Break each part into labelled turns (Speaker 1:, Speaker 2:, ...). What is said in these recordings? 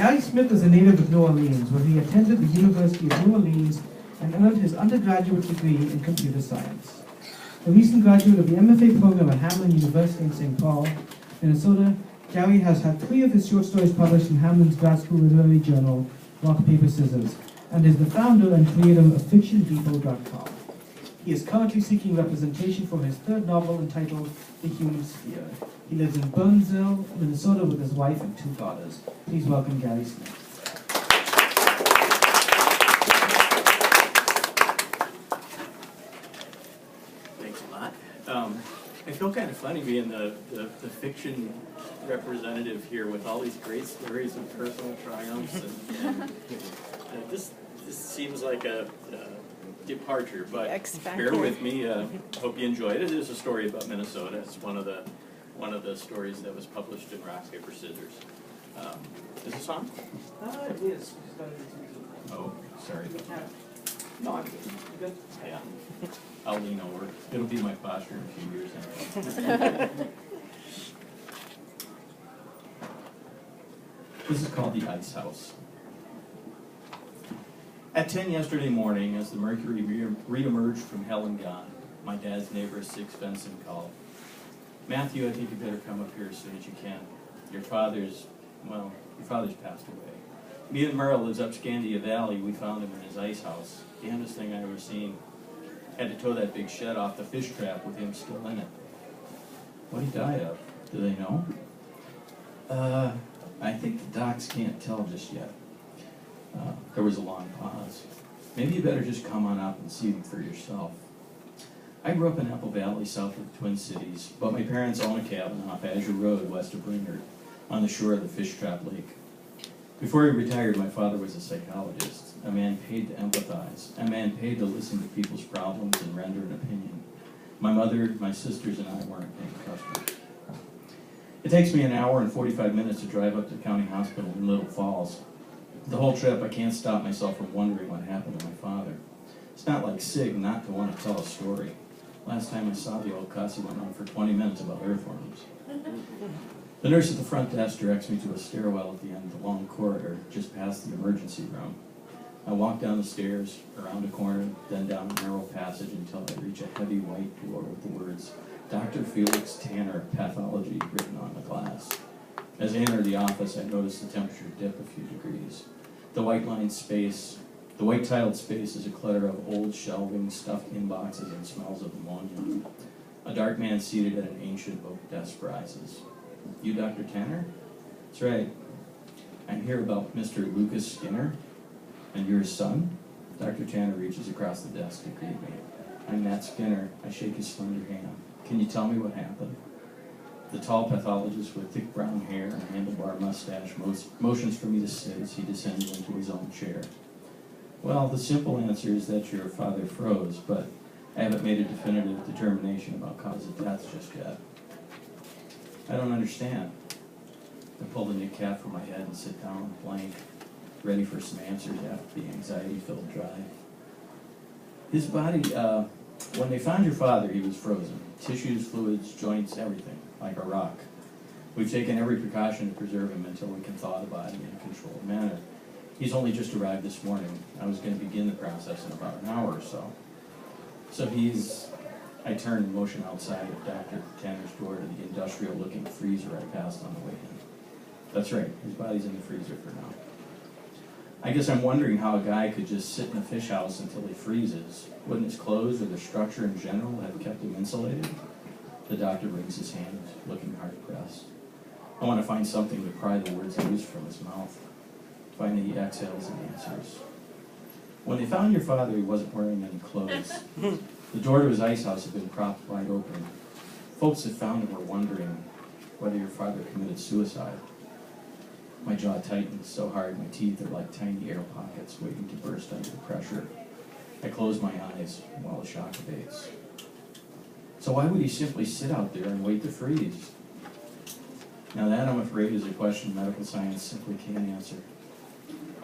Speaker 1: Gary Smith is a native of New Orleans, where he attended the University of New Orleans and earned his undergraduate degree in computer science. A recent graduate of the MFA program at Hamline University in St. Paul, Minnesota, Gary has had 3 of his short stories published in Hamline's grad school literary journal, Rock, Paper, Scissors, and is the founder and creator of FictionDepot.com. He is currently seeking representation for his 3rd novel entitled The Human Sphere. He lives in Burnsville, Minnesota with his wife and 2 daughters. Please welcome Gary Smith.
Speaker 2: Thanks a lot. I feel kind of funny being the fiction representative here with all these great stories of personal triumphs, and this seems like a departure, but bear with me. Hope you enjoyed it. It is a story about Minnesota. It's one of the stories that was published in Rock, Paper, Scissors. Is this on?
Speaker 1: It is.
Speaker 2: Oh, sorry.
Speaker 1: No, I'm good.
Speaker 2: Yeah. I'll lean over. It'll be my posture in a few years anyway. This is called The Ice House. At 10 yesterday morning, as the mercury re-emerged from hell and gone, my dad's neighbor, Six Benson, called. Matthew, I think you better come up here as soon as you can. Your father's passed away. Me and Merle lives up Scandia Valley. We found him in his ice house. Damnedest thing I ever seen. Had to tow that big shed off the fish trap with him still in it. What he died of? Do they know? I think the docs can't tell just yet. There was a long pause. Maybe you better just come on up and see him for yourself. I grew up in Apple Valley, south of the Twin Cities, but my parents own a cabin off Azure Road, west of Brainerd, on the shore of the Fish Trap Lake. Before he retired, my father was a psychologist, a man paid to empathize, a man paid to listen to people's problems and render an opinion. My mother, my sisters, and I weren't paying customers. It takes me an hour and 45 minutes to drive up to the county hospital in Little Falls. The whole trip, I can't stop myself from wondering what happened to my father. It's not like Sig not to want to tell a story. Last time I saw the old cuss, he went on for 20 minutes about earthworms. The nurse at the front desk directs me to a stairwell at the end of the long corridor, just past the emergency room. I walk down the stairs, around a corner, then down a narrow passage until I reach a heavy white door with the words, Dr. Felix Tanner, Pathology, written on the glass. As I enter the office, I notice the temperature dip a few degrees. The white tiled space is a clutter of old shelving, stuffed inboxes, and smells of ammonia. A dark man seated at an ancient oak desk rises. You Dr. Tanner? That's right. I'm here about Mr. Lucas Skinner, and you're his son? Dr. Tanner reaches across the desk to greet me. I'm Matt Skinner. I shake his slender hand. Can you tell me what happened? The tall pathologist with thick brown hair and a handlebar mustache motions for me to sit as he descends into his own chair. Well, the simple answer is that your father froze, but I haven't made a definitive determination about cause of death just yet. I don't understand. I pull the knit cap from my head and sit down blank, ready for some answers after the anxiety-filled drive. His body, when they found your father, he was frozen. Tissues, fluids, joints, everything, like a rock. We've taken every precaution to preserve him until we can thaw the body in a controlled manner. He's only just arrived this morning. I was going to begin the process in about an hour or so. I turn and motion outside of Dr. Tanner's door to the industrial-looking freezer I passed on the way in. That's right, his body's in the freezer for now. I guess I'm wondering how a guy could just sit in a fish house until he freezes. Wouldn't his clothes or the structure in general have kept him insulated? The doctor wrings his hand, looking hard-pressed. I want to find something to pry the words loose from his mouth. Finally, he exhales and answers. When they found your father, he wasn't wearing any clothes. The door to his ice house had been propped wide open. Folks that found him were wondering whether your father committed suicide. My jaw tightens so hard my teeth are like tiny air pockets waiting to burst under the pressure. I close my eyes while the shock abates. So why would he simply sit out there and wait to freeze? Now that, I'm afraid, is a question medical science simply can't answer.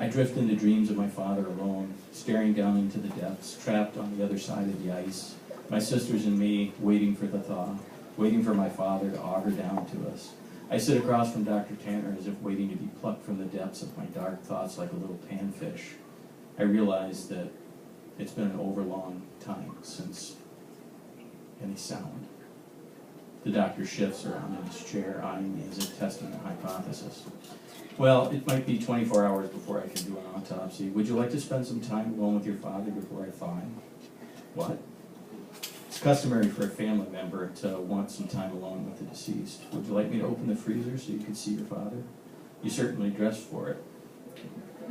Speaker 2: I drift into dreams of my father alone, staring down into the depths, trapped on the other side of the ice, my sisters and me waiting for the thaw, waiting for my father to auger down to us, I sit across from Dr. Tanner as if waiting to be plucked from the depths of my dark thoughts like a little panfish. I realize that it's been an overlong time since any sound. The doctor shifts around in his chair, eyeing me as if testing a hypothesis. Well, it might be 24 hours before I can do an autopsy. Would you like to spend some time alone with your father before I thaw him? What? It's customary for a family member to want some time alone with the deceased. Would you like me to open the freezer so you can see your father? You certainly dressed for it.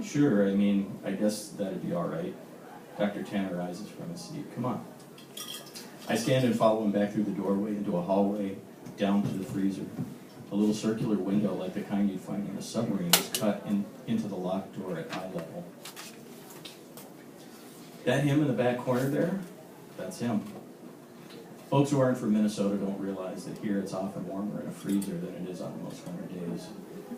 Speaker 2: Sure, I guess that'd be all right. Dr. Tanner rises from his seat. Come on. I stand and follow him back through the doorway into a hallway, down to the freezer. A little circular window like the kind you'd find in a submarine is cut into the locked door at eye level. That him in the back corner there? That's him. Folks who aren't from Minnesota don't realize that here it's often warmer in a freezer than it is on most winter days.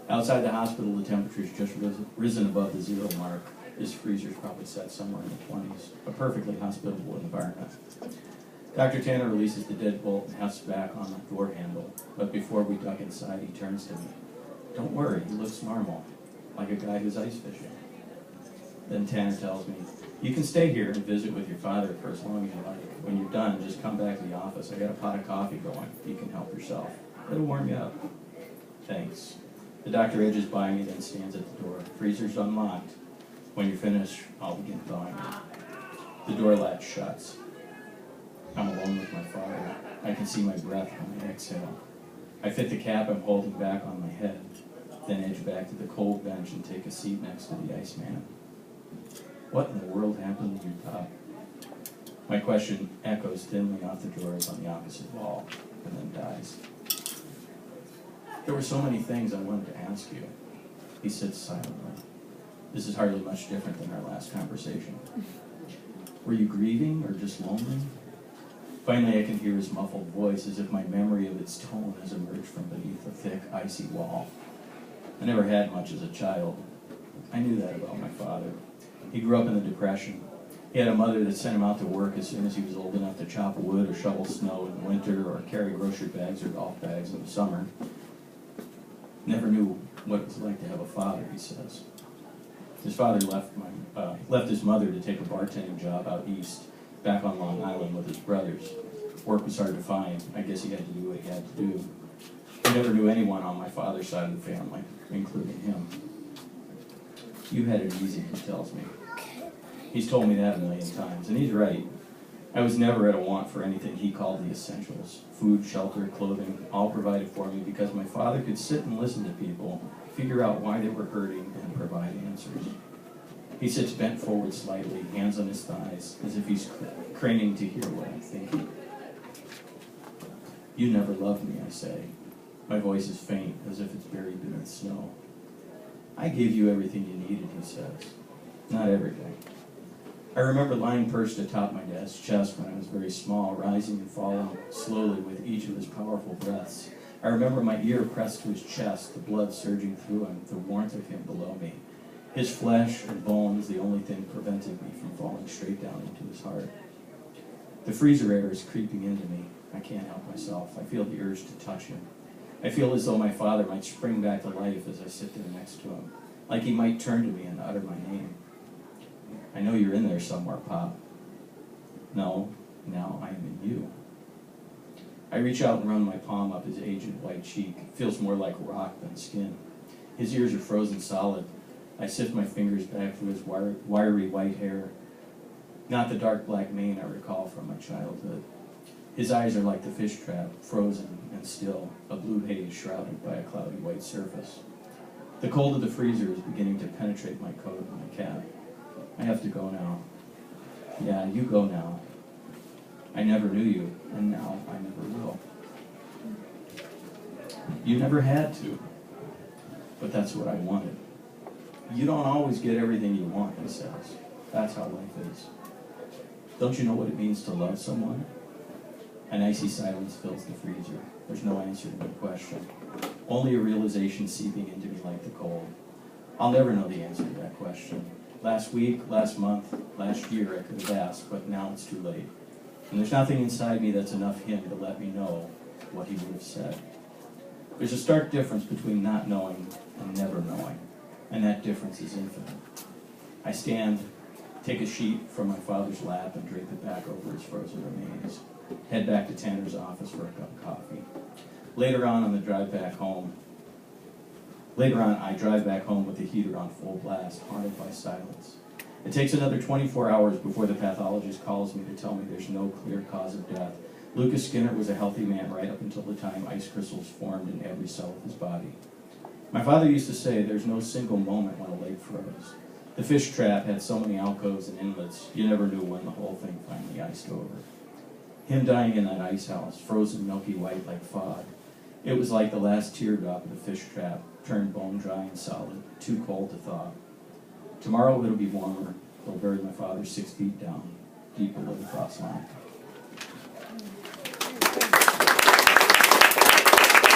Speaker 2: Outside the hospital, the temperature's just risen above the 0 mark. This freezer's probably set somewhere in the 20s, a perfectly hospitable environment. Dr. Tanner releases the deadbolt and hefts back on the door handle, but before we duck inside, he turns to me. Don't worry, he looks normal, like a guy who's ice fishing. Then Tanner tells me, you can stay here and visit with your father for as long as you like. When you're done, just come back to the office. I got a pot of coffee going. You can help yourself. It'll warm you up. Thanks. The doctor edges by me, then stands at the door. Freezer's unlocked. When you're finished, I'll begin thawing it. The door latch shuts. I'm alone with my father. I can see my breath when I exhale. I fit the cap I'm holding back on my head, then edge back to the cold bench and take a seat next to the Iceman. What in the world happened to you, Pop? My question echoes thinly off the drawers on the opposite wall, and then dies. There were so many things I wanted to ask you. He sits silently. This is hardly much different than our last conversation. Were you grieving or just lonely? Finally, I can hear his muffled voice as if my memory of its tone has emerged from beneath a thick, icy wall. I never had much as a child. I knew that about my father. He grew up in the Depression. He had a mother that sent him out to work as soon as he was old enough to chop wood or shovel snow in the winter or carry grocery bags or golf bags in the summer. Never knew what it was like to have a father, he says. His father left his mother to take a bartending job out east, back on Long Island with his brothers. Work was hard to find. I guess he had to do what he had to do. I never knew anyone on my father's side of the family, including him. You had it easy, he tells me. He's told me that a million times, and he's right. I was never at a want for anything he called the essentials. Food, shelter, clothing, all provided for me because my father could sit and listen to people, figure out why they were hurting, and provide answers. He sits bent forward slightly, hands on his thighs, as if he's craning to hear what I'm thinking. You never loved me, I say. My voice is faint, as if it's buried beneath snow. I gave you everything you needed, he says. Not everything. I remember lying perched atop my dad's chest when I was very small, rising and falling slowly with each of his powerful breaths. I remember my ear pressed to his chest, the blood surging through him, the warmth of him below me. His flesh and bones, the only thing preventing me from falling straight down into his heart. The freezer air is creeping into me. I can't help myself. I feel the urge to touch him. I feel as though my father might spring back to life as I sit there next to him, like he might turn to me and utter my name. I know you're in there somewhere, Pop. No, now I am in you. I reach out and run my palm up his aged white cheek. It feels more like rock than skin. His ears are frozen solid. I sift my fingers back through his wiry white hair, not the dark black mane I recall from my childhood. His eyes are like the fish trap, frozen and still, a blue haze shrouded by a cloudy white surface. The cold of the freezer is beginning to penetrate my coat and my cap. I have to go now. Yeah, you go now. I never knew you, and now I never will. You never had to, but that's what I wanted. You don't always get everything you want, he says. That's how life is. Don't you know what it means to love someone? An icy silence fills the freezer. There's no answer to my question. Only a realization seeping into me like the cold. I'll never know the answer to that question. Last week, last month, last year I could have asked, but now it's too late. And there's nothing inside me that's enough him to let me know what he would have said. There's a stark difference between not knowing and never knowing, and that difference is infinite. I stand, take a sheet from my father's lap and drape it back over his frozen remains, head back to Tanner's office for a cup of coffee. Later on, I drive back home with the heater on full blast, haunted by silence. It takes another 24 hours before the pathologist calls me to tell me there's no clear cause of death. Lucas Skinner was a healthy man right up until the time ice crystals formed in every cell of his body. My father used to say there's no single moment when a lake froze. The fish trap had so many alcoves and inlets, you never knew when the whole thing finally iced over. Him dying in that ice house, frozen milky white like fog, it was like the last teardrop of the fish trap, turned bone dry and solid, too cold to thaw. Tomorrow it'll be warmer. They'll bury my father 6 feet down, deep below the frost line.